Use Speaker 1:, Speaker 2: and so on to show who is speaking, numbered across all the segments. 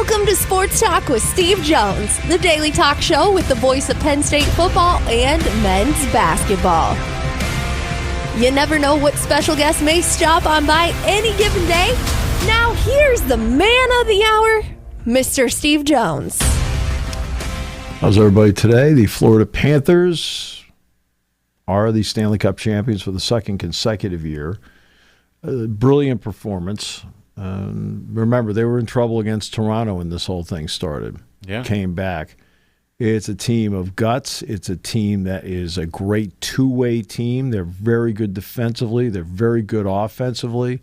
Speaker 1: Welcome to Sports Talk with Steve Jones, the daily talk show with the voice of Penn State football and men's basketball. You never know what special guest may stop on by any given day. Now here's the man of the hour, Mr. Steve Jones.
Speaker 2: How's everybody today? The Florida Panthers are the Stanley Cup champions for the second consecutive year. Brilliant performance. Remember, they were in trouble against Toronto when this whole thing started.
Speaker 3: Yeah.
Speaker 2: Came back. It's a team of guts. It's a team that is a great two-way team. They're very good defensively. They're very good offensively.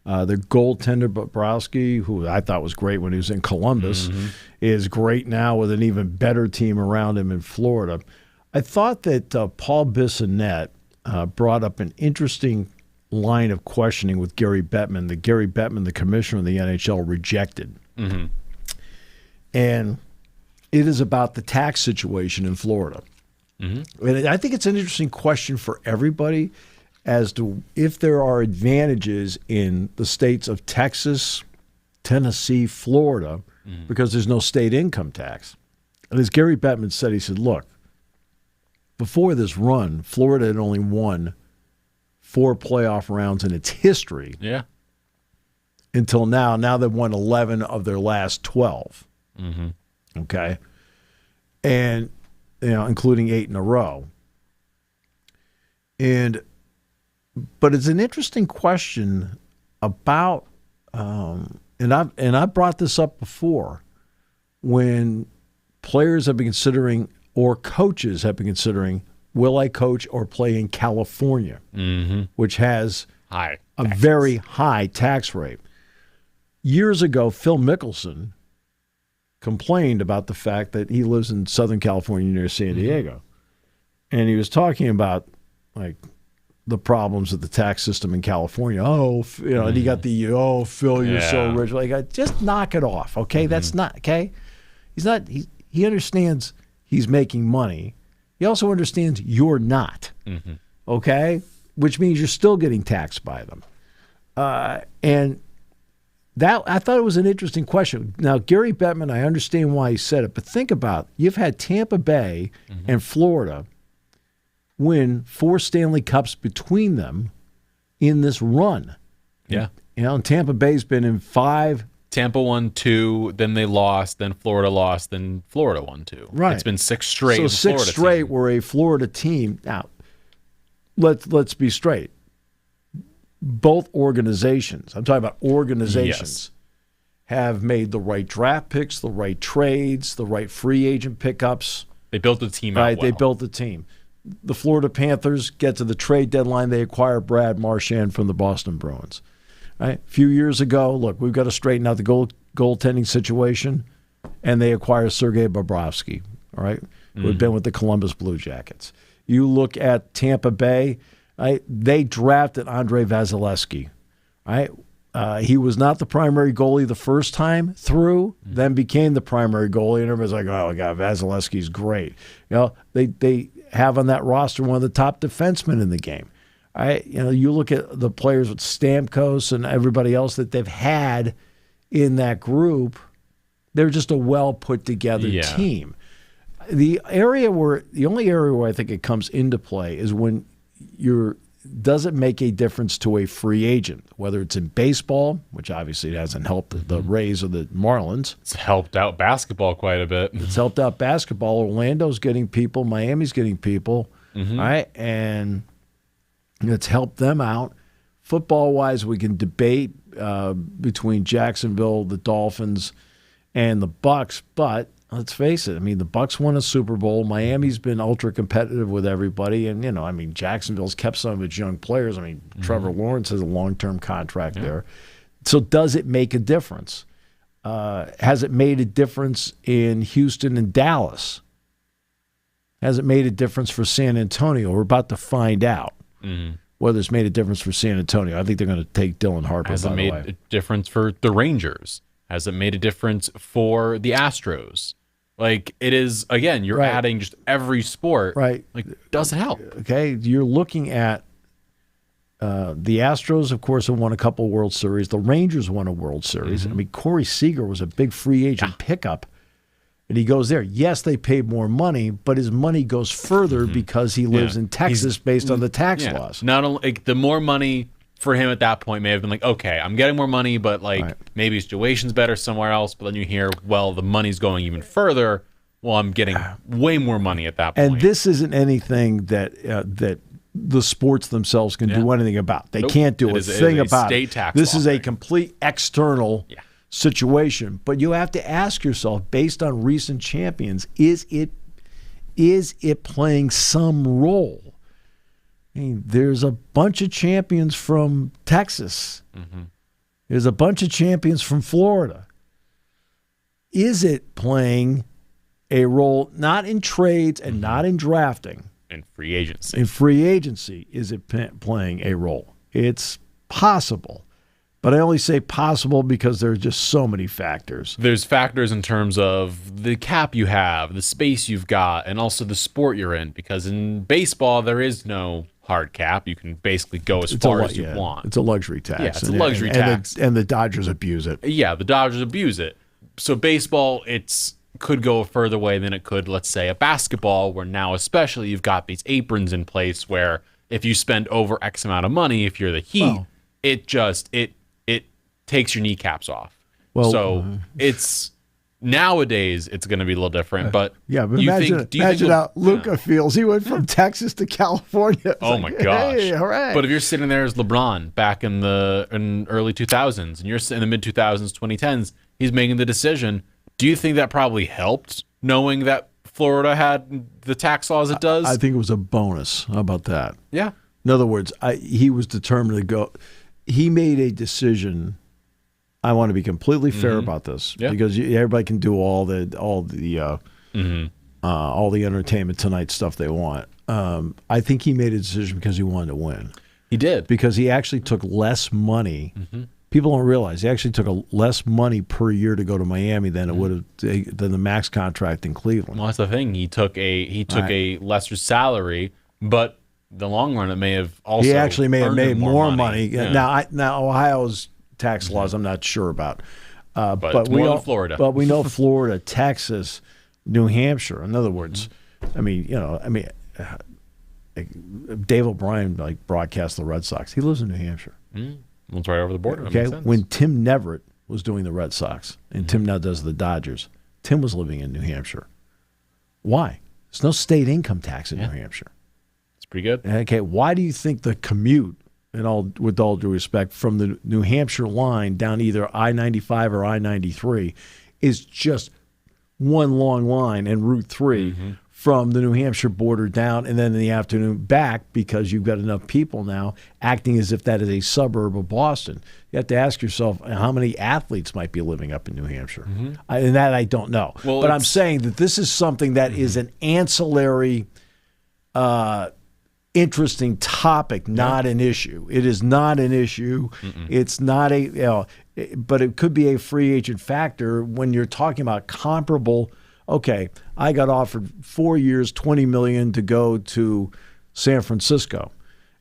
Speaker 2: Their goaltender, Bobrovsky, who I thought was great when he was in Columbus, is great now with an even better team around him in Florida. I thought that Paul Bissonnette brought up an interesting line of questioning with Gary Bettman that Gary Bettman, the commissioner of the NHL, rejected. And it is about the tax situation in Florida. And I think it's an interesting question for everybody as to if there are advantages in the states of Texas, Tennessee, Florida, because there's no state income tax. And as Gary Bettman said, he said, look, before this run, Florida had only won 4 playoff rounds in its history.
Speaker 3: Yeah.
Speaker 2: Until now. Now they've won 11 of their last 12. Okay. And, including 8 in a row. But it's an interesting question about, and I brought this up before, when players have been considering, or coaches have been considering, will I coach or play in California, which has a very high tax rate. Years ago, Phil Mickelson complained about the fact that he lives in Southern California near San Diego. And he was talking about, like, the problems of the tax system in California. And he got the, Phil, you're so rich. Like, just knock it off, okay? That's not, okay? He understands he's making money. He also understands you're not, okay? Which means you're still getting taxed by them. And that, I thought it was an interesting question. Now, Gary Bettman, I understand why he said it, but think about it. You've had Tampa Bay and Florida win 4 Stanley Cups between them in this run.
Speaker 3: Yeah.
Speaker 2: And Tampa Bay's been in 5.
Speaker 3: Tampa won 2, then they lost, then Florida lost, then Florida won 2.
Speaker 2: Right.
Speaker 3: It's been 6 straight.
Speaker 2: So 6 straight were a Florida team. Now, let's be straight. Both organizations, I'm talking about organizations, have made the right draft picks, the right trades, the right free agent pickups.
Speaker 3: They built the team out well.
Speaker 2: They built the team. The Florida Panthers get to the trade deadline. They acquire Brad Marchand from the Boston Bruins. Right? A few years ago, look, we've got to straighten out the goaltending situation, and they acquire Sergei Bobrovsky, all right, who had been with the Columbus Blue Jackets. You look at Tampa Bay, right? They drafted Andrei Vasilevsky. Right? He was not the primary goalie the first time through, then became the primary goalie, and everybody's like, oh, God, Vasilevsky's great. They have on that roster one of the top defensemen in the game. You look at the players with Stamkos and everybody else that they've had in that group, they're just a well put together team. The only area where I think it comes into play is when does it make a difference to a free agent, whether it's in baseball, which obviously it hasn't helped the Rays or the Marlins.
Speaker 3: It's helped out basketball quite a bit.
Speaker 2: It's helped out basketball. Orlando's getting people. Miami's getting people. All right, and it's helped them out. Football-wise, we can debate between Jacksonville, the Dolphins, and the Bucs. But let's face it. I mean, the Bucs won a Super Bowl. Miami's been ultra competitive with everybody, and Jacksonville's kept some of its young players. I mean, Trevor Lawrence has a long-term contract there. So, does it make a difference? Has it made a difference in Houston and Dallas? Has it made a difference for San Antonio? We're about to find out. Whether it's made a difference for San Antonio. I think they're going to take Dylan Harper,
Speaker 3: Has
Speaker 2: by
Speaker 3: it
Speaker 2: the
Speaker 3: made
Speaker 2: way.
Speaker 3: a difference for the Rangers? Has it made a difference for the Astros? Like, it is, again, you're adding just every sport.
Speaker 2: Right.
Speaker 3: Like, does it help?
Speaker 2: Okay, you're looking at The Astros, of course, have won a couple of World Series. The Rangers won a World Series. I mean, Corey Seager was a big free agent pickup, and he goes there. Yes, they paid more money, but his money goes further because he lives in Texas based on the tax laws.
Speaker 3: Not only like, the more money for him at that point may have been like, okay, I'm getting more money, but like maybe his situation's better somewhere else. But then you hear, well, the money's going even further. Well, I'm getting way more money at that point.
Speaker 2: And this isn't anything that the sports themselves can do anything about. They can't do a thing about it. This is a complete external situation. But you have to ask yourself, based on recent champions, is it playing some role? I mean, there's a bunch of champions from Texas. There's a bunch of champions from Florida. Is it playing a role, not in trades and not in drafting?
Speaker 3: In free agency.
Speaker 2: In free agency, is it playing a role? It's possible. But I only say possible because there are just so many factors.
Speaker 3: There's factors in terms of the cap you have, the space you've got, and also the sport you're in. Because in baseball, there is no hard cap. You can basically go as far as you want.
Speaker 2: It's a luxury tax.
Speaker 3: Yeah, it's a luxury tax.
Speaker 2: And the Dodgers abuse it.
Speaker 3: Yeah, the Dodgers abuse it. So baseball, could go a further way than it could, let's say, a basketball, where now especially you've got these aprons in place where if you spend over X amount of money, if you're the Heat, it takes your kneecaps off. Well, so it's nowadays it's going to be a little different. But
Speaker 2: yeah, but imagine how Luka feels. He went from Texas to California.
Speaker 3: Oh my gosh!
Speaker 2: Hey, hooray.
Speaker 3: But if you're sitting there as LeBron back in early 2000s, and you're in the mid 2000s, 2010s, he's making the decision. Do you think that probably helped, knowing that Florida had the tax laws it does?
Speaker 2: I think it was a bonus. How about that?
Speaker 3: Yeah.
Speaker 2: In other words, he was determined to go. He made a decision. I want to be completely fair about this because everybody can do all the Entertainment Tonight stuff they want. I think he made a decision because he wanted to win.
Speaker 3: He did,
Speaker 2: because he actually took less money. People don't realize he actually took less money per year to go to Miami than it would have than the max contract in Cleveland.
Speaker 3: Well, that's the thing. He took a lesser salary, but in the long run, it may have also
Speaker 2: he actually may have made more money.
Speaker 3: Yeah.
Speaker 2: Now Ohio's tax laws, I'm not sure about,
Speaker 3: but we know Florida.
Speaker 2: But we know Florida, Texas, New Hampshire. In other words, Dave O'Brien broadcast the Red Sox. He lives in New Hampshire.
Speaker 3: Well, it's right over the border.
Speaker 2: Okay, when Tim Neverett was doing the Red Sox, and Tim now does the Dodgers, Tim was living in New Hampshire. Why? There's no state income tax in New Hampshire.
Speaker 3: It's pretty good.
Speaker 2: Okay, why do you think the commute, with all due respect, from the New Hampshire line down either I-95 or I-93 is just one long line, and Route 3 from the New Hampshire border down, and then in the afternoon back, because you've got enough people now acting as if that is a suburb of Boston. You have to ask yourself how many athletes might be living up in New Hampshire. And that I don't know.
Speaker 3: Well,
Speaker 2: but I'm saying that this is something that is an ancillary, interesting topic, not an issue. It is not an issue. It's not but it could be a free agent factor when you're talking about comparable. Okay, I got offered 4 years, $20 million to go to San Francisco,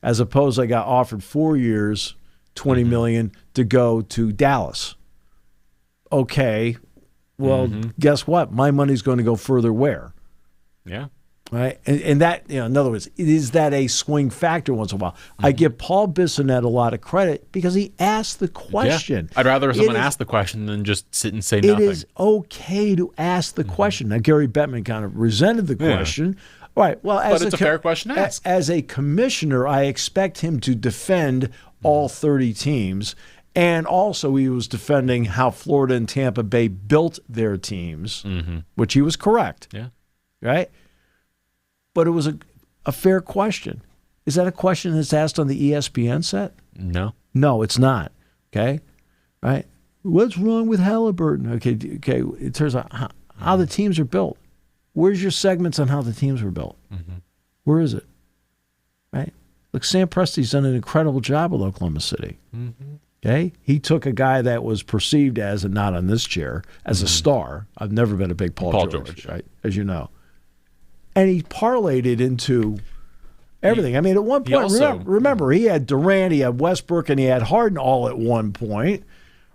Speaker 2: as opposed I got offered 4 years, $20 million to go to Dallas. Okay, well, guess what? My money's going to go further where?
Speaker 3: Yeah.
Speaker 2: Right, and that, in other words, is that a swing factor once in a while? I give Paul Bissonnette a lot of credit because he asked the question.
Speaker 3: Yeah. I'd rather someone ask the question than just sit and say nothing.
Speaker 2: It is okay to ask the question. Now, Gary Bettman kind of resented the question. All right, well,
Speaker 3: but it's a fair question to ask.
Speaker 2: As a commissioner, I expect him to defend all 30 teams. And also, he was defending how Florida and Tampa Bay built their teams, which he was correct.
Speaker 3: Yeah.
Speaker 2: Right? But it was a fair question. Is that a question that's asked on the ESPN set?
Speaker 3: No.
Speaker 2: No, it's not. Okay? Right? What's wrong with Halliburton? Okay. It turns out how the teams are built. Where's your segments on how the teams were built? Where is it? Right? Look, Sam Presti's done an incredible job with Oklahoma City. Okay? He took a guy that was perceived as, and not on this chair, as a star. I've never been a big Paul George, right? As you know. And he parlayed it into everything. I mean, at one point, remember, he had Durant, he had Westbrook, and he had Harden all at one point,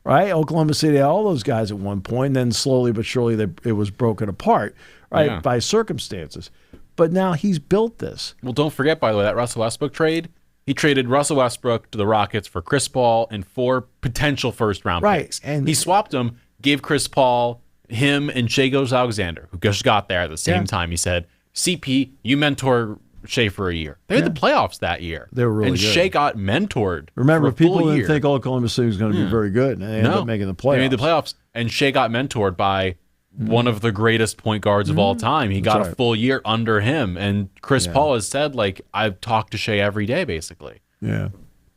Speaker 2: right? Oklahoma City had all those guys at one point, and then slowly but surely it was broken apart, right, by circumstances. But now he's built this.
Speaker 3: Well, don't forget, by the way, that Russell Westbrook trade, he traded Russell Westbrook to the Rockets for Chris Paul and 4 potential first-round picks. And he swapped them, gave Chris Paul, him, and Shai Gilgeous-Alexander, who just got there at the same time. He said, CP, you mentor Shai for a year. They made the playoffs that year.
Speaker 2: They were really good.
Speaker 3: And Shai got mentored.
Speaker 2: Remember,
Speaker 3: for a full
Speaker 2: people didn't
Speaker 3: year.
Speaker 2: think Oklahoma City was going to be very good, and they ended up making the playoffs.
Speaker 3: They made the playoffs, and Shai got mentored by one of the greatest point guards of all time. He got a full year under him, and Chris Paul has said, like, I've talked to Shai every day, basically.
Speaker 2: Yeah.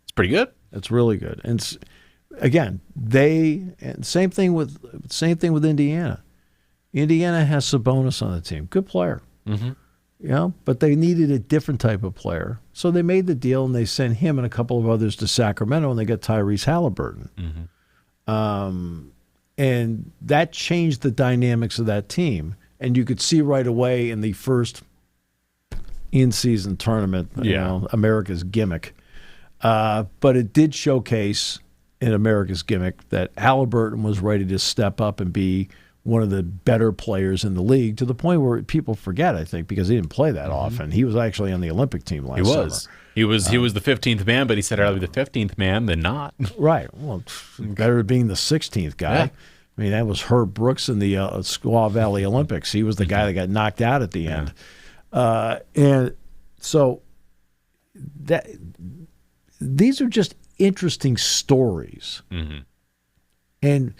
Speaker 3: It's pretty good.
Speaker 2: It's really good. And again, same thing with Indiana. Indiana has Sabonis on the team. Good player.
Speaker 3: Mm-hmm.
Speaker 2: You know, but they needed a different type of player. So they made the deal, and they sent him and a couple of others to Sacramento, and they got Tyrese Halliburton.
Speaker 3: Mm-hmm.
Speaker 2: And that changed the dynamics of that team. And you could see right away in the first in-season tournament, you know, America's gimmick. But it did showcase in America's gimmick that Halliburton was ready to step up and be one of the better players in the league, to the point where people forget, I think, because he didn't play that often. He was actually on the Olympic team last summer.
Speaker 3: He was the 15th man, but he said I'd rather be the 15th man than not.
Speaker 2: Right. Well, better than being the 16th guy.
Speaker 3: Yeah.
Speaker 2: I mean, that was Herb Brooks in the Squaw Valley Olympics. He was the guy that got knocked out at the end. And so these are just interesting stories.
Speaker 3: Mm-hmm.
Speaker 2: And,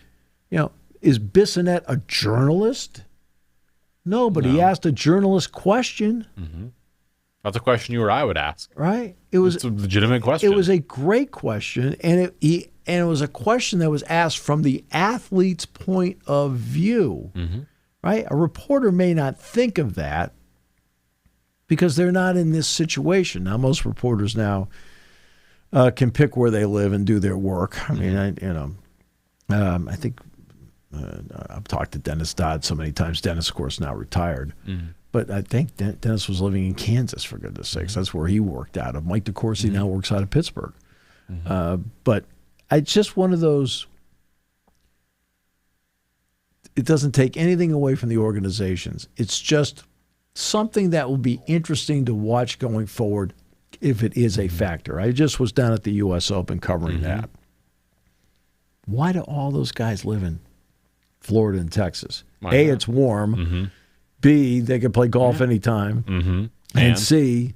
Speaker 2: you know, is Bissonnette a journalist? No, but he asked a journalist question.
Speaker 3: Mm-hmm. That's a question you or I would ask.
Speaker 2: Right?
Speaker 3: It's a legitimate question.
Speaker 2: It was a great question, and it was a question that was asked from the athlete's point of view.
Speaker 3: Mm-hmm.
Speaker 2: Right? A reporter may not think of that because they're not in this situation. Now, most reporters now can pick where they live and do their work. I mean, I think I've talked to Dennis Dodd so many times. Dennis, of course, now retired. Mm-hmm. But I think Dennis was living in Kansas, for goodness sakes. That's where he worked out of. Mike DeCourcy now works out of Pittsburgh. But it's just one of those, it doesn't take anything away from the organizations. It's just something that will be interesting to watch going forward if it is a factor. I just was down at the U.S. Open covering that. Why do all those guys live in Florida and Texas? A, it's warm.
Speaker 3: Mm-hmm.
Speaker 2: B, they can play golf anytime. Mm-hmm. And C,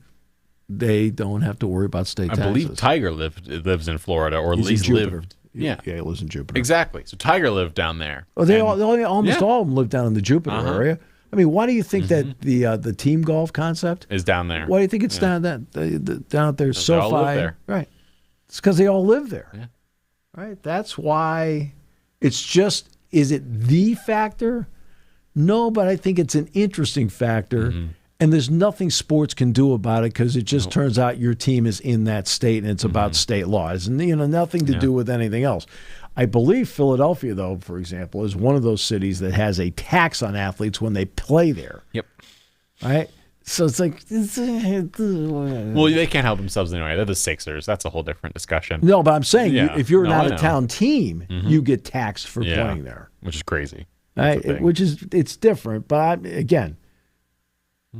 Speaker 2: they don't have to worry about state taxes.
Speaker 3: I believe Tiger lives in Florida, or at least lived. Yeah,
Speaker 2: he lives in Jupiter.
Speaker 3: Exactly. So Tiger lived down there.
Speaker 2: Oh, almost all of them live down in the Jupiter area. I mean, why do you think that the team golf concept
Speaker 3: is down there?
Speaker 2: Why do you think it's down at their SoFi?
Speaker 3: All live there.
Speaker 2: Right. It's because they all live there.
Speaker 3: Yeah.
Speaker 2: Right. That's why. It's just, is it the factor? No, but I think it's an interesting factor, and there's nothing sports can do about it because it just turns out your team is in that state and it's about state laws, and nothing to do with anything else. I believe Philadelphia, though, for example, is one of those cities that has a tax on athletes when they play there.
Speaker 3: Yep.
Speaker 2: Right? So it's like,
Speaker 3: well, they can't help themselves anyway. They're the Sixers. That's a whole different discussion.
Speaker 2: No, but I'm saying if you're an out-of-town team, you get taxed for
Speaker 3: Yeah.
Speaker 2: playing there.
Speaker 3: Which is crazy.
Speaker 2: Right? It's different, but again,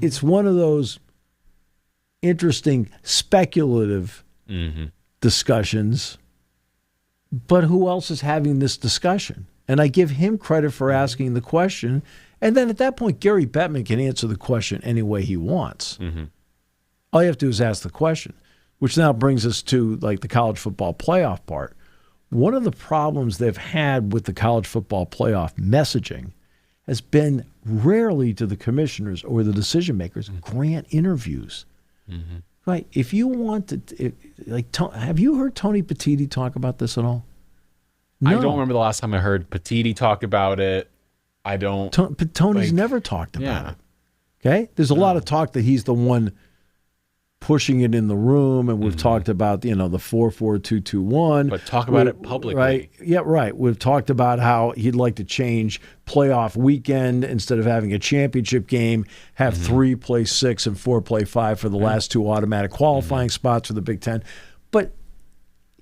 Speaker 2: it's one of those interesting speculative discussions. But who else is having this discussion? And I give him credit for asking the question. And then at that point, Gary Bettman can answer the question any way he wants. All you have to do is ask the question, which now brings us to like the college football playoff part. One of the problems they've had with the college football playoff messaging has been rarely to the commissioners or the decision makers grant interviews. Right? If you want to, have you heard Tony Petitti talk about this at all? No.
Speaker 3: I don't remember the last time I heard Petitti talk about it. I don't.
Speaker 2: Tony's never talked about it. Okay? There's a lot of talk that he's the one pushing it in the room, and we've talked about, the 4-4-2-2-1.
Speaker 3: But talk about it publicly.
Speaker 2: Right? Yeah, right. We've talked about how he'd like to change playoff weekend. Instead of having a championship game, have 3 play 6 and 4 play 5 for the last 2 automatic qualifying spots for the Big Ten. But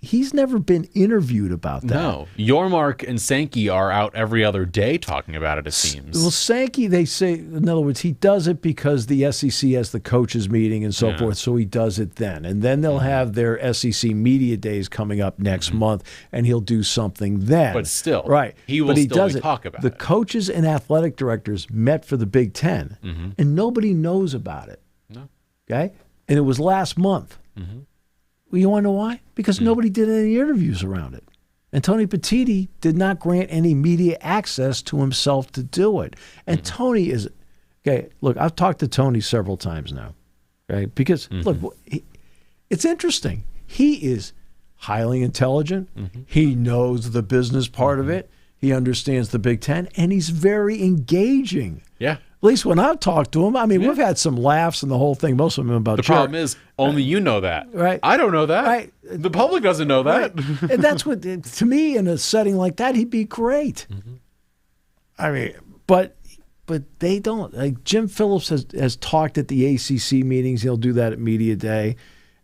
Speaker 2: he's never been interviewed about that.
Speaker 3: No. Yormark and Sankey are out every other day talking about it, it seems.
Speaker 2: Well, Sankey, they say, in other words, he does it because the SEC has the coaches meeting and so forth, so he does it then. And then they'll have their SEC media days coming up next month, and he'll do something then.
Speaker 3: But still,
Speaker 2: right.
Speaker 3: he will still talk about
Speaker 2: the
Speaker 3: it.
Speaker 2: coaches and athletic directors met for the Big Ten, and nobody knows about it.
Speaker 3: No.
Speaker 2: Okay? And it was last month. Well, you want to know why? Because nobody did any interviews around it. And Tony Petitti did not grant any media access to himself to do it. And Tony is, okay, look, I've talked to Tony several times now, okay? Because, look, it's interesting. He is highly intelligent. He knows the business part of it. He understands the Big Ten, and he's very engaging.
Speaker 3: Yeah.
Speaker 2: At least when I've talked to him, I mean, we've had some laughs and the whole thing. Most of them about
Speaker 3: The problem is, only you know that.
Speaker 2: Right.
Speaker 3: I don't know that.
Speaker 2: Right.
Speaker 3: The public doesn't know that.
Speaker 2: Right. And that's what, to me, in a setting like that, he'd be great. I mean, but they don't. Like Jim Phillips has talked at the ACC meetings. He'll do that at Media Day.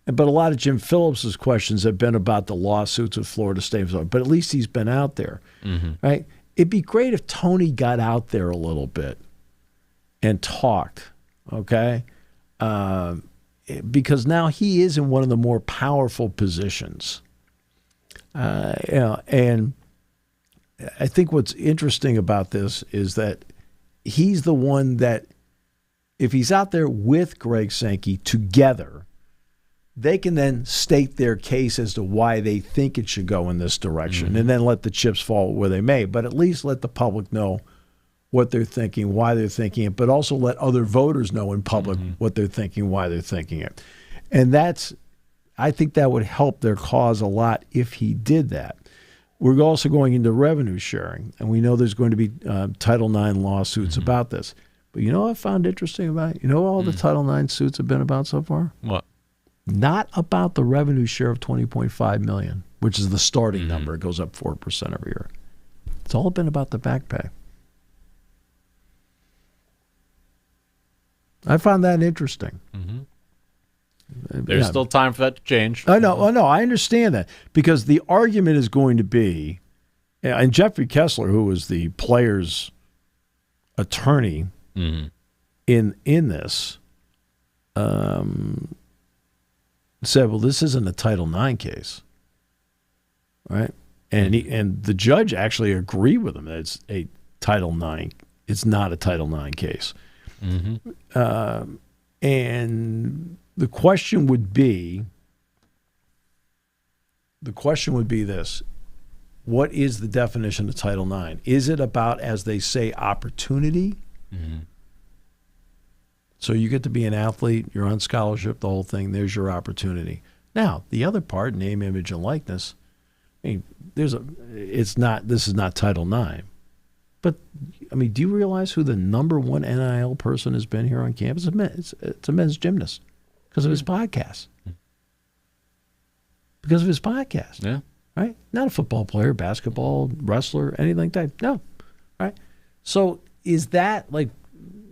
Speaker 2: But a lot of Jim Phillips's questions have been about the lawsuits with Florida State. But at least he's been out there. Right? It'd be great if Tony got out there a little bit and talked, okay? Because now he is in one of the more powerful positions. And I think what's interesting about this is that he's the one that, if he's out there with Greg Sankey together, they can then state their case as to why they think it should go in this direction, and then let the chips fall where they may. But at least let the public know what they're thinking, why they're thinking it, but also let other voters know in public what they're thinking, why they're thinking it. And I think that would help their cause a lot if he did that. We're also going into revenue sharing, and we know there's going to be Title IX lawsuits about this. But you know what I found interesting about it? You know what all the Title IX suits have been about so far?
Speaker 3: What?
Speaker 2: Not about the revenue share of $20.5 million, which is the starting number. It goes up 4% every year. It's all been about the back pay. I found that interesting.
Speaker 3: There's still time for that to change.
Speaker 2: I know. I understand that, because the argument is going to be, and Jeffrey Kessler, who was the players' attorney in this, said, "Well, this isn't a Title IX case, right?" And the judge actually agreed with him that it's a Title IX. It's not a Title IX case. And the question would be this: what is the definition of Title IX? Is it about, as they say, opportunity? So you get to be an athlete, you're on scholarship, the whole thing, there's your opportunity. Now, the other part, name, image, and likeness, I mean, this is not Title IX. But, I mean, do you realize who the number one NIL person has been here on campus? It's a men's gymnast because of his podcast. Because of his podcast.
Speaker 3: Yeah.
Speaker 2: Right? Not a football player, basketball, wrestler, anything like that. No. Right? So is that like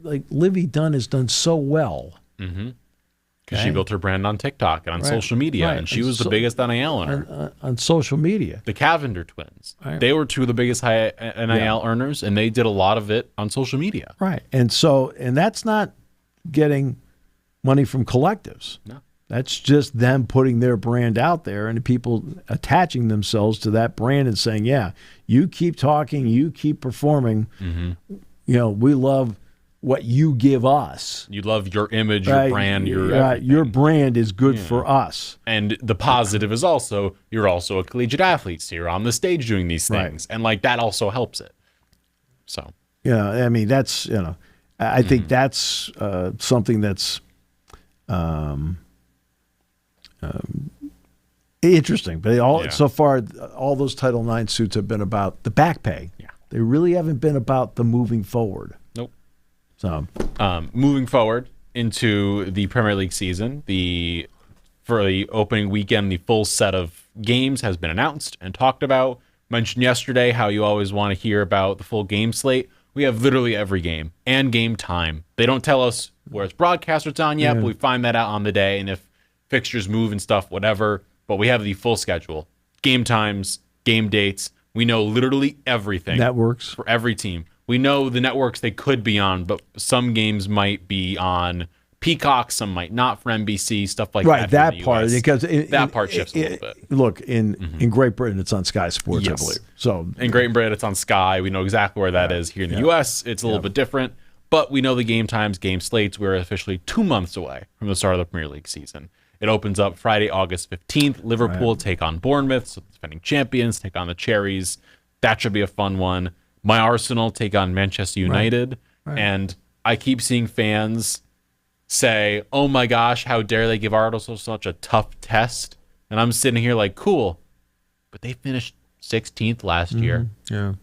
Speaker 2: Livy Dunn has done so well?
Speaker 3: Because she built her brand on TikTok and on social media, and she was the biggest NIL earner.
Speaker 2: On social media.
Speaker 3: The Cavender twins. Right. They were two of the biggest high NIL earners, and they did a lot of it on social media.
Speaker 2: Right. And that's not getting money from collectives.
Speaker 3: No.
Speaker 2: That's just them putting their brand out there and people attaching themselves to that brand and saying, yeah, you keep talking, you keep performing. We love what you give us.
Speaker 3: You love your image, your brand,
Speaker 2: your brand is good for us.
Speaker 3: And the positive is also, you're also a collegiate athlete, so you're on the stage doing these things. And like that also helps it. So.
Speaker 2: Yeah, I mean, that's, I think that's something that's interesting. But so far, all those Title IX suits have been about the back pay.
Speaker 3: Yeah.
Speaker 2: They really haven't been about the moving forward.
Speaker 3: Nope.
Speaker 2: So,
Speaker 3: moving forward, into the Premier League season. For the opening weekend, the full set of games has been announced and talked about. Mentioned yesterday how you always want to hear about the full game slate. We have literally every game and game time. They don't tell us where it's broadcast or it's on yet, but we find that out on the day. And if fixtures move and stuff, whatever. But we have the full schedule, game times, game dates. We know literally everything.
Speaker 2: Networks.
Speaker 3: For every team. We know the networks they could be on, but some games might be on Peacock, some might not for NBC, stuff like that.
Speaker 2: Right, that part. Because
Speaker 3: that part shifts a little bit.
Speaker 2: Look, in Great Britain, it's on Sky Sports, I believe. So
Speaker 3: in Great Britain, it's on Sky. We know exactly where that is. Here in the U.S., it's a little bit different. But we know the game times, game slates. We're officially 2 months away from the start of the Premier League season. It opens up Friday, August 15th. Liverpool take on Bournemouth, so the defending champions take on the Cherries. That should be a fun one. My Arsenal take on Manchester United. Right. And I keep seeing fans say, oh my gosh, how dare they give Arsenal such a tough test? And I'm sitting here like, cool. But they finished 16th last year.
Speaker 2: Yeah.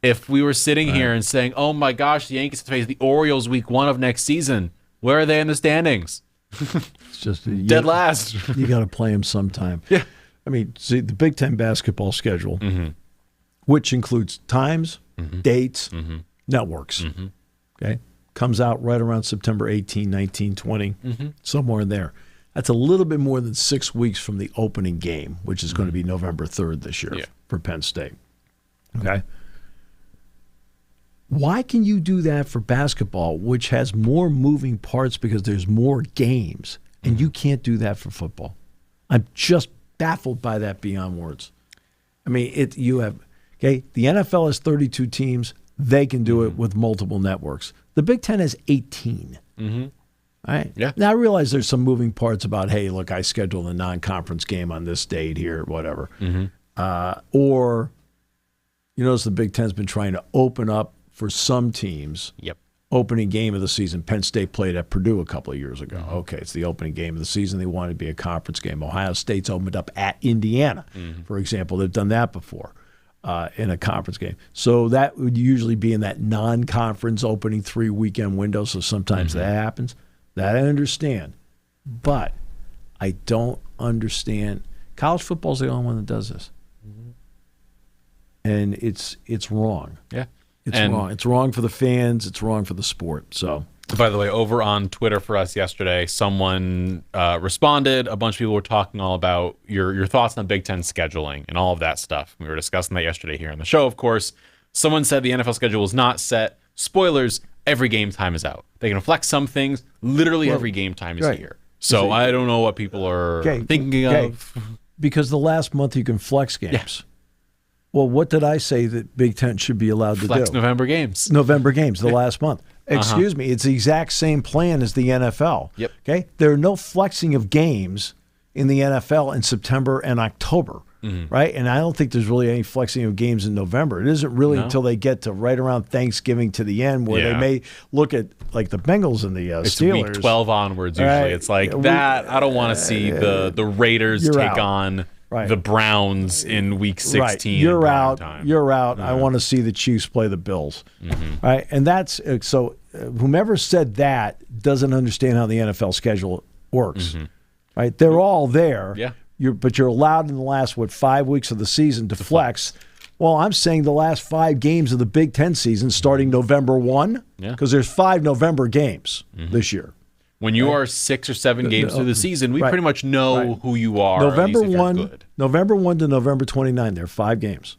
Speaker 3: If we were sitting here and saying, oh my gosh, the Yankees face the Orioles week 1 of next season, where are they in the standings?
Speaker 2: It's just
Speaker 3: dead last.
Speaker 2: You got to play them sometime.
Speaker 3: Yeah.
Speaker 2: I mean, see, the Big Ten basketball schedule, which includes times, dates, networks, okay, comes out right around September 18, 19, 20, somewhere in there. That's a little bit more than 6 weeks from the opening game, which is going to be November 3rd this year for Penn State. Okay. Why can you do that for basketball, which has more moving parts because there's more games, and you can't do that for football? I'm just baffled by that beyond words. I mean, the NFL has 32 teams. They can do it with multiple networks. The Big Ten has 18. All right.
Speaker 3: Yeah.
Speaker 2: Now, I realize there's some moving parts about, hey, look, I scheduled a non-conference game on this date here, whatever. Or, you notice the Big Ten's been trying to open up for some teams. Opening game of the season. Penn State played at Purdue a couple of years ago. Okay, it's the opening game of the season. They wanted to be a conference game. Ohio State's opened up at Indiana, for example. They've done that before in a conference game. So that would usually be in that non-conference opening 3-weekend window, so sometimes that happens. That I understand. But I don't understand. College football's the only one that does this. And it's wrong.
Speaker 3: Yeah.
Speaker 2: It's wrong. It's wrong for the fans. It's wrong for the sport. So,
Speaker 3: by the way, over on Twitter for us yesterday, someone responded. A bunch of people were talking all about your thoughts on Big Ten scheduling and all of that stuff. We were discussing that yesterday here on the show, of course. Someone said the NFL schedule is not set. Spoilers, every game time is out. They can flex some things. Literally every game time is here. So I don't know what people are thinking of.
Speaker 2: Because the last month you can flex games. Yeah. Well, what did I say that Big Ten should be allowed to do?
Speaker 3: Flex November games,
Speaker 2: the last month. Excuse me, it's the exact same plan as the NFL. Okay? There are no flexing of games in the NFL in September and October, right? And I don't think there's really any flexing of games in November. It isn't really until they get to right around Thanksgiving to the end where they may look at like the Bengals and the Steelers.
Speaker 3: Week 12 onwards usually. It's like that. I don't want to see the Raiders take on the Browns in week 16.
Speaker 2: Right. You're out. I want to see the Chiefs play the Bills. Right? And that's so whomever said that doesn't understand how the NFL schedule works. Right? They're all there.
Speaker 3: Yeah.
Speaker 2: But you're allowed in the last 5 weeks of the season to flex. Well, I'm saying the last 5 games of the Big Ten season starting November 1 because there's 5 November games this year.
Speaker 3: When you are 6 or 7 games through the season, we pretty much know who you are.
Speaker 2: November 1 to November 29, there are 5 games.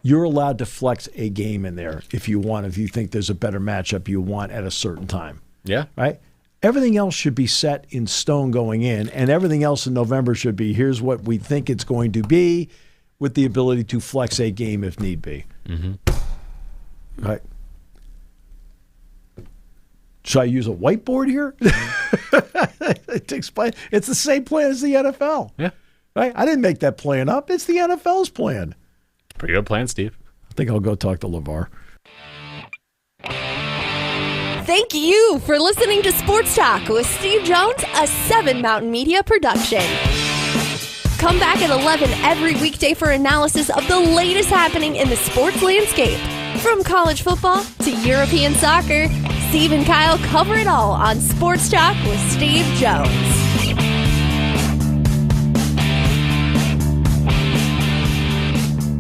Speaker 2: You're allowed to flex a game in there if you want, if you think there's a better matchup you want at a certain time.
Speaker 3: Yeah.
Speaker 2: Right? Everything else should be set in stone going in, and everything else in November should be, here's what we think it's going to be with the ability to flex a game if need be. Right? Should I use a whiteboard here to explain? It's the same plan as the NFL.
Speaker 3: Yeah.
Speaker 2: Right? I didn't make that plan up. It's the NFL's plan.
Speaker 3: Pretty good plan, Steve.
Speaker 2: I think I'll go talk to LeVar.
Speaker 1: Thank you for listening to Sports Talk with Steve Jones, a 7 Mountain Media production. Come back at 11 every weekday for analysis of the latest happening in the sports landscape. From college football to European soccer, Steve and Kyle cover it all on Sports Talk with Steve Jones.